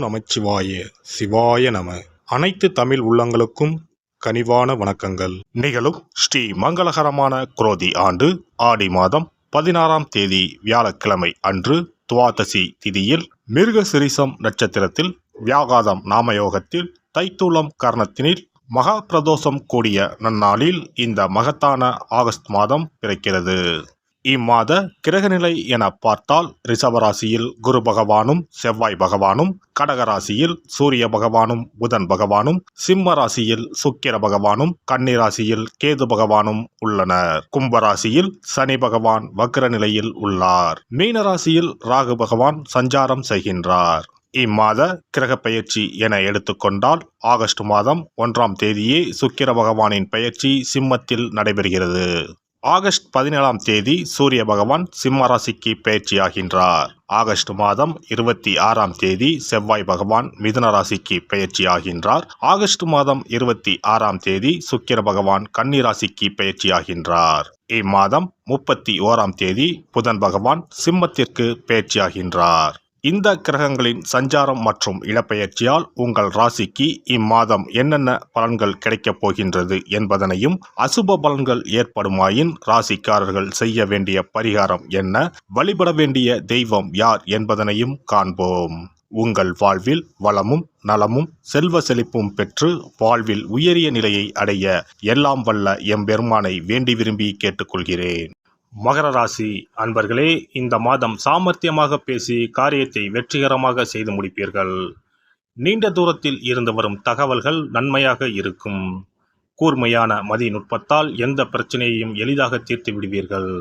நமச்சிவாய சிவாய நம. அனைத்து தமிழ் உள்ளங்களுக்கும் கனிவான வணக்கங்கள். நிகழும் ஸ்ரீ மங்களகரமான குரோதி ஆண்டு ஆடி மாதம் 16ஆம் தேதி வியாழக்கிழமை அன்று துவாதசி திதியில் மிருகசிரிசம் நட்சத்திரத்தில் வியாகாதம் நாமயோகத்தில் தைத்தூலம் கர்ணத்தினில் மகா பிரதோஷம் கூடிய நன்னாளில் இந்த மகத்தான ஆகஸ்ட் மாதம் பிறக்கிறது. இம்மாத கிரகநிலை என பார்த்தால் ரிஷபராசியில் குரு பகவானும் செவ்வாய் பகவானும், கடகராசியில் சூரிய பகவானும் புதன் பகவானும், சிம்ம ராசியில் சுக்கிர பகவானும், கன்னிராசியில் கேது பகவானும் உள்ளனர். கும்பராசியில் சனி பகவான் வக்ர நிலையில் உள்ளார். மீனராசியில் ராகு பகவான் சஞ்சாரம் செய்கின்றார். இம்மாத கிரக பெயர்ச்சி என எடுத்துக்கொண்டால் ஆகஸ்ட் மாதம் 1ஆம் தேதியே சுக்கிர பகவானின் பெயர்ச்சி சிம்மத்தில் நடைபெறுகிறது. ஆகஸ்ட் 17ஆம் தேதி சூரிய பகவான் சிம்ம ராசிக்கு பெயர்ச்சியாகின்றார். ஆகஸ்ட் மாதம் 26ஆம் தேதி செவ்வாய் பகவான் மிதுன ராசிக்கு பெயர்ச்சியாகின்றார். ஆகஸ்ட் மாதம் 26ஆம் தேதி சுக்கிர பகவான் கன்னி ராசிக்கு பெயர்ச்சியாகின்றார். இம்மாதம் 31ஆம் தேதி புதன் பகவான் சிம்மத்திற்கு பெயர்ச்சியாகின்றார். இந்த கிரகங்களின் சஞ்சாரம் மற்றும் இடப்பெயர்ச்சியால் உங்கள் ராசிக்கு இம்மாதம் என்னென்ன பலன்கள் கிடைக்கப் போகின்றது என்பதனையும், அசுப பலன்கள் ஏற்படுமாயின் ராசிக்காரர்கள் செய்ய வேண்டிய பரிகாரம் என்ன, வழிபட வேண்டிய தெய்வம் யார் என்பதனையும் காண்போம். உங்கள் வாழ்வில் வளமும் நலமும் செல்வ செழிப்பும் பெற்று வாழ்வில் உயரிய நிலையை அடைய எல்லாம் வல்ல எம்பெருமானை வேண்டி விரும்பி கேட்டுக்கொள்கிறேன். மகர ராசி அன்பர்களே, இந்த மாதம் சாமர்த்தியமாக பேசி காரியத்தை வெற்றிகரமாக செய்து முடிப்பீர்கள். நீண்ட தூரத்தில் இருந்து வரும் தகவல்கள் நன்மையாக இருக்கும். கூர்மையான மதிநுட்பத்தால் எந்த பிரச்சனையையும் எளிதாக தீர்த்து விடுவீர்கள்.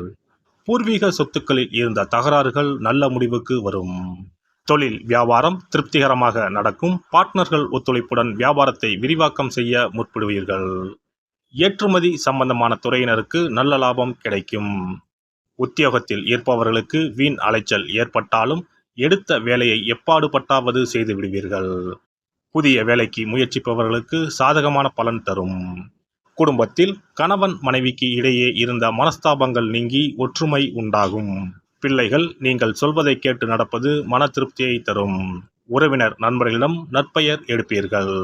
பூர்வீக சொத்துக்களில் இருந்த தகராறுகள் நல்ல முடிவுக்கு வரும். தொழில் வியாபாரம் திருப்திகரமாக நடக்கும். பார்ட்னர்கள் ஒத்துழைப்புடன் வியாபாரத்தை விரிவாக்கம் செய்ய முற்படுவீர்கள். ஏற்றுமதி சம்பந்தமான துறையினருக்கு நல்ல லாபம் கிடைக்கும். உத்தியோகத்தில் இருப்பவர்களுக்கு வீண் அலைச்சல் ஏற்பட்டாலும் எடுத்த வேலையை எப்பாடுபட்டாவது செய்து விடுவீர்கள். புதிய வேலைக்கு முயற்சிப்பவர்களுக்கு சாதகமான பலன் தரும். குடும்பத்தில் கணவன் மனைவிக்கு இடையே இருந்த மனஸ்தாபங்கள் நீங்கி ஒற்றுமை உண்டாகும். பிள்ளைகள் நீங்கள் சொல்வதை கேட்டு நடப்பது மன திருப்தியை தரும். உறவினர் நண்பர்களிடம் நற்பெயர் எடுப்பீர்கள்.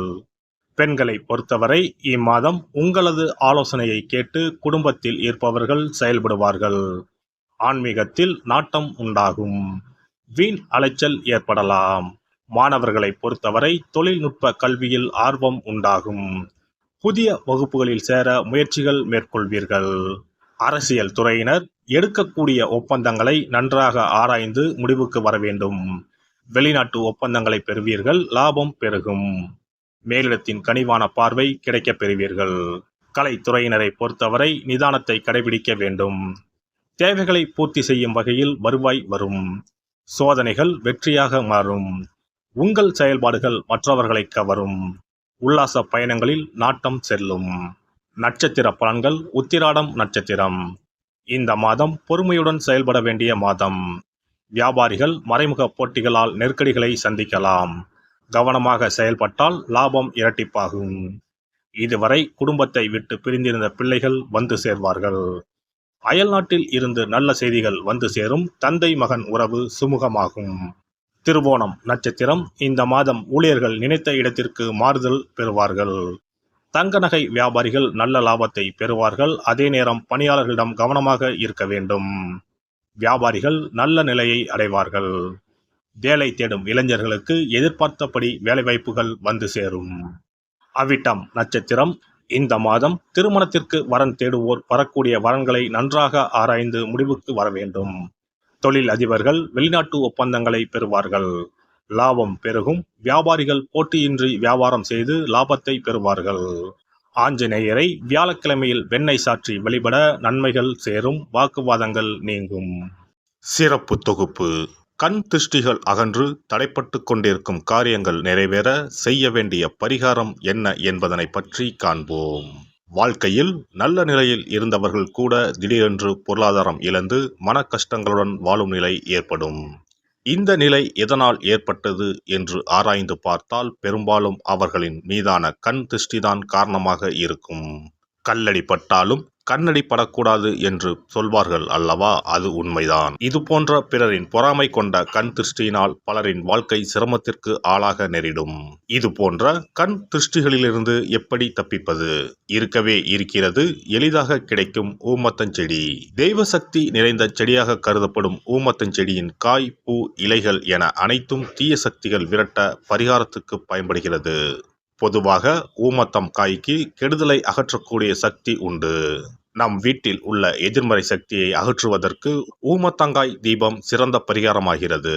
பெண்களை பொறுத்தவரை இம்மாதம் உங்களது ஆலோசனையை கேட்டு குடும்பத்தில் இருப்பவர்கள் செயல்படுவார்கள். ஆன்மீகத்தில் நாட்டம் உண்டாகும். வீண் அலைச்சல் ஏற்படலாம். மாணவர்களை பொறுத்தவரை தொழில்நுட்ப கல்வியில் ஆர்வம் உண்டாகும். புதிய வகுப்புகளில் சேர முயற்சிகள் மேற்கொள்வீர்கள். அரசியல் துறையினர் எடுக்கக்கூடிய ஒப்பந்தங்களை நன்றாக ஆராய்ந்து முடிவுக்கு வர வேண்டும். வெளிநாட்டு ஒப்பந்தங்களை பெறுவீர்கள். லாபம் பெருகும். மேலிடத்தின் கனிவான பார்வை கிடைக்கப் பெறுவீர்கள். கலைத்துறையினரை பொறுத்தவரை நிதானத்தை கடைபிடிக்க வேண்டும். தேவைகளை பூர்த்தி செய்யும் வகையில் வருவாய் வரும். சோதனைகள் வெற்றியாக மாறும். உங்கள் செயல்பாடுகள் மற்றவர்களை கவரும். உல்லாச பயணங்களில் நாட்டம் செல்லும். நட்சத்திர பலன்கள். உத்திராடம் நட்சத்திரம். இந்த மாதம் பொறுமையுடன் செயல்பட வேண்டிய மாதம். வியாபாரிகள் மறைமுக போட்டிகளால் நெருக்கடிகளை சந்திக்கலாம். கவனமாக செயல்பட்டால் லாபம் இரட்டிப்பாகும். இதுவரை குடும்பத்தை விட்டு பிரிந்திருந்த பிள்ளைகள் வந்து சேர்வார்கள். அயல்நாட்டில் இருந்து நல்ல செய்திகள் வந்து சேரும். தந்தை மகன் உறவு சுமூகமாகும். திருவோணம் நட்சத்திரம். இந்த மாதம் ஊழியர்கள் நினைத்த இடத்திற்கு மாறுதல் பெறுவார்கள். தங்க நகை வியாபாரிகள் நல்ல லாபத்தை பெறுவார்கள். அதே நேரம் பணியாளர்களிடம் கவனமாக இருக்க வேண்டும். வியாபாரிகள் நல்ல நிலையை அடைவார்கள். வேலை தேடும் இளைஞர்களுக்கு எதிர்பார்த்தபடி வேலைவாய்ப்புகள் வந்து சேரும். அவிட்டம் நட்சத்திரம். இந்த மாதம் திருமணத்திற்கு வரன் தேடுவோர் வரக்கூடிய வரன்களை நன்றாக ஆராய்ந்து முடிவுக்கு வர வேண்டும். தொழில் அதிபர்கள் வெளிநாட்டு ஒப்பந்தங்களை பெறுவார்கள். லாபம் பெருகும். வியாபாரிகள் போட்டியின்றி வியாபாரம் செய்து லாபத்தை பெறுவார்கள். ஆஞ்சநேயரை வியாழக்கிழமையில் வெண்ணெய் சாற்றி வழிபட நன்மைகள் சேரும். வாக்குவாதங்கள் நீங்கும். சிறப்பு தொகுப்பு. கண் திருஷ்டிகள் அகன்று தடைப்பட்டு கொண்டிருக்கும் காரியங்கள் நிறைவேற செய்ய வேண்டிய பரிகாரம் என்ன என்பதனை பற்றி காண்போம். வாழ்க்கையில் நல்ல நிலையில் இருந்தவர்கள் கூட திடீரென்று பொருளாதாரம் இழந்து மன கஷ்டங்களுடன் வாழும் நிலை ஏற்படும். இந்த நிலை எதனால் ஏற்பட்டது என்று ஆராய்ந்து பார்த்தால் பெரும்பாலும் அவர்களின் மீதான கண் திருஷ்டிதான் காரணமாக இருக்கும். கல்லடி பட்டாலும் கண்ணடி படக்கூடாது என்று சொல்வார்கள் அல்லவா, அது உண்மைதான். இது போன்ற பிறரின் பொறாமை கொண்ட கண் திருஷ்டியினால் பலரின் வாழ்க்கை சிரமத்திற்கு ஆளாக நேரிடும். இது போன்ற கண் திருஷ்டிகளிலிருந்து எப்படி தப்பிப்பது? இருக்கவே இருக்கிறது எளிதாக கிடைக்கும் ஊமத்தஞ்செடி. தெய்வ சக்தி நிறைந்த செடியாக கருதப்படும் ஊமத்தஞ்செடியின் காய், பூ, இலைகள் என அனைத்தும் தீய சக்திகள் விரட்ட பரிகாரத்துக்கு பயன்படுகிறது. பொதுவாக ஊமத்தம் காய்க்கு கெடுதலை அகற்றக்கூடிய சக்தி உண்டு. நம் வீட்டில் உள்ள எதிர்மறை சக்தியை அகற்றுவதற்கு ஊமத்தங்காய் தீபம் சிறந்த பரிகாரமாகிறது.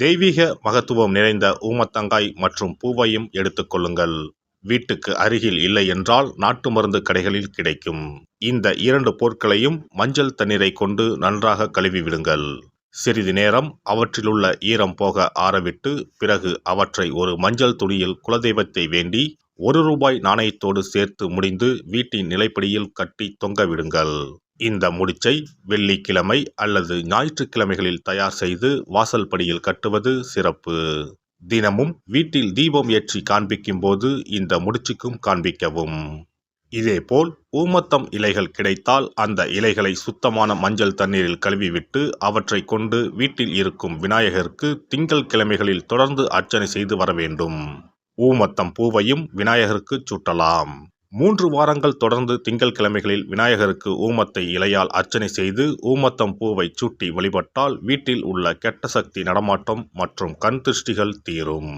தெய்வீக மகத்துவம் நிறைந்த ஊமத்தங்காய் மற்றும் பூவையும் எடுத்துக்கொள்ளுங்கள். வீட்டுக்கு அருகில் இல்லை என்றால் நாட்டு மருந்து கடைகளில் கிடைக்கும். இந்த 2 பொருட்களையும் மஞ்சள் தண்ணீரை கொண்டு நன்றாக கழுவி விடுங்கள். சிறிது நேரம் அவற்றிலுள்ள ஈரம் போக ஆறவிட்டு பிறகு அவற்றை ஒரு மஞ்சள் துணியில் குலதெய்வத்தை வேண்டி ₹1 நாணயத்தோடு சேர்த்து முடிந்து வீட்டின் நிலைப்படியில் கட்டி தொங்கவிடுங்கள். இந்த முடிச்சை வெள்ளிக்கிழமை அல்லது ஞாயிற்றுக்கிழமைகளில் தயார் செய்து வாசல் படியில் கட்டுவது சிறப்பு. தினமும் வீட்டில் தீபம் ஏற்றி காண்பிக்கும் போது இந்த முடிச்சுக்கும் காண்பிக்கவும். இதேபோல் ஊமத்தம் இலைகள் கிடைத்தால் அந்த இலைகளை சுத்தமான மஞ்சள் தண்ணீரில் கழுவிவிட்டு அவற்றை கொண்டு வீட்டில் இருக்கும் விநாயகருக்கு திங்கள் கிழமைகளில் தொடர்ந்து அர்ச்சனை செய்து வர வேண்டும். ஊமத்தம் பூவையும் விநாயகருக்கு சூட்டலாம். 3 வாரங்கள் தொடர்ந்து திங்கள் கிழமைகளில் விநாயகருக்கு ஊமத்தை இலையால் அர்ச்சனை செய்து ஊமத்தம் பூவை சூட்டி வழிபட்டால் வீட்டில் உள்ள கெட்ட சக்தி நடமாட்டம் மற்றும் கண் திருஷ்டிகள் தீரும்.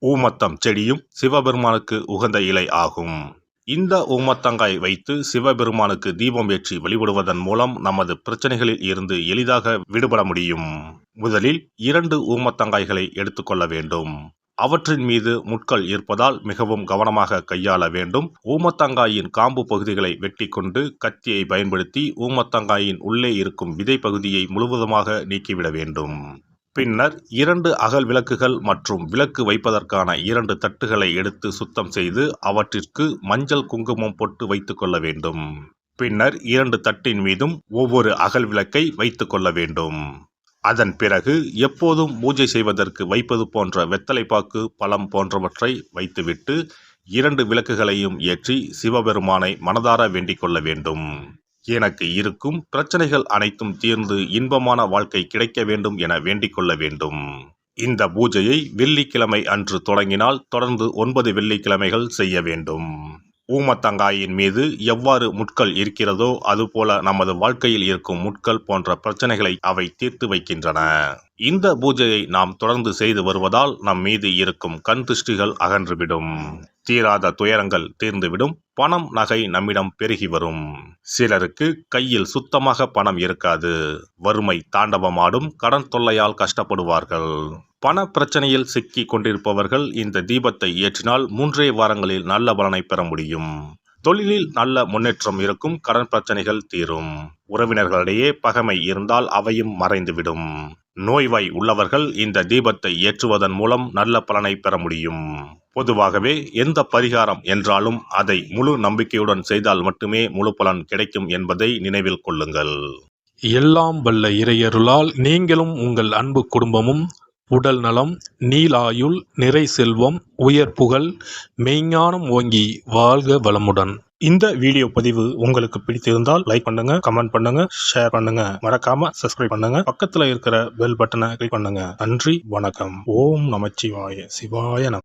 ஊமத்தம் செடியும் சிவபெருமானுக்கு உகந்த இலை ஆகும். இந்த ஊமத்தங்காய் வைத்து சிவபெருமானுக்கு தீபம் ஏற்றி வழிபடுவதன் மூலம் நமது பிரச்சனைகளில் இருந்து எளிதாக விடுபட முடியும். முதலில் 2 ஊமத்தங்காய்களை எடுத்துக்கொள்ள வேண்டும். அவற்றின் மீது முட்கள் இருப்பதால் மிகவும் கவனமாக கையாள வேண்டும். ஊமத்தங்காயின் காம்பு பகுதிகளை வெட்டி கொண்டு கத்தியை பயன்படுத்தி ஊமத்தங்காயின் உள்ளே இருக்கும் விதை பகுதியை முழுவதுமாக நீக்கிவிட வேண்டும். பின்னர் 2 அகல் விளக்குகள் மற்றும் விளக்கு வைப்பதற்கான 2 தட்டுகளை எடுத்து சுத்தம் செய்து அவற்றிற்கு மஞ்சள் குங்குமம் போட்டு வைத்துக் கொள்ள வேண்டும். பின்னர் 2 தட்டின் மீதும் ஒவ்வொரு அகல் விளக்கை வைத்துக் கொள்ள வேண்டும். அதன் பிறகு எப்போதும் பூஜை செய்வதற்கு வைப்பது போன்ற வெத்தலைப்பாக்கு, பழம் போன்றவற்றை வைத்துவிட்டு 2 விளக்குகளையும் ஏற்றி சிவபெருமானை மனதார வேண்டிக் கொள்ள வேண்டும். எனக்கு இருக்கும் பிரச்சனைகள் அனைத்தும் தீர்ந்து இன்பமான வாழ்க்கை கிடைக்க வேண்டும் என வேண்டிக் கொள்ள வேண்டும். இந்த பூஜையை வெள்ளிக்கிழமை அன்று தொடங்கினால் தொடர்ந்து 9 வெள்ளிக்கிழமைகள் செய்ய வேண்டும். ஊமத்தங்காயின் மீது எவ்வாறு முட்கள் இருக்கிறதோ அதுபோல நமது வாழ்க்கையில் இருக்கும் முட்கள் போன்ற பிரச்சனைகளை அவை தீர்த்து வைக்கின்றன. இந்த பூஜையை நாம் தொடர்ந்து செய்து வருவதால் நம் மீது இருக்கும் கண் திருஷ்டிகள் அகன்றுவிடும். தீராத துயரங்கள் தீர்ந்துவிடும். பணம், நகை நம்மிடம் பெருகி வரும். சிலருக்கு கையில் சுத்தமாக பணம் இருக்காது. வறுமை தாண்டவமாடும். கடன் தொல்லையால் கஷ்டப்படுவார்கள். பண பிரச்சனையில் சிக்கி கொண்டிருப்பவர்கள் இந்த தீபத்தை ஏற்றினால் 3 வாரங்களில் நல்ல பலனை பெற முடியும். தொழிலில் நல்ல முன்னேற்றம் இருக்கும். கடன் பிரச்சனைகள் தீரும். உறவினர்களிடையே பகைமை இருந்தால் அவையும் மறைந்துவிடும். நோய்வாய் உள்ளவர்கள் இந்த தீபத்தை ஏற்றுவதன் மூலம் நல்ல பலனை பெற முடியும். பொதுவாகவே எந்த பரிகாரம் என்றாலும் அதை முழு நம்பிக்கையுடன் செய்தால் மட்டுமே முழு பலன் கிடைக்கும் என்பதை நினைவில் கொள்ளுங்கள். எல்லாம் வல்ல இறையருளால் நீங்களும் உங்கள் அன்பு குடும்பமும் உடல் நலம், நீலாயுள், நிறை செல்வம், உயர் புகழ், மெய்ஞானம் ஓங்கி வாழ்க வளமுடன். இந்த வீடியோ பதிவு உங்களுக்கு பிடித்திருந்தால் லைக் பண்ணுங்க, கமெண்ட் பண்ணுங்க, ஷேர் பண்ணுங்க, மறக்காம சப்ஸ்கிரைப் பண்ணுங்க, பக்கத்துல இருக்கிற பெல் பட்டனை கிளிக் பண்ணுங்க. நன்றி, வணக்கம். ஓம் நமச்சிவாய. சிவாய நம.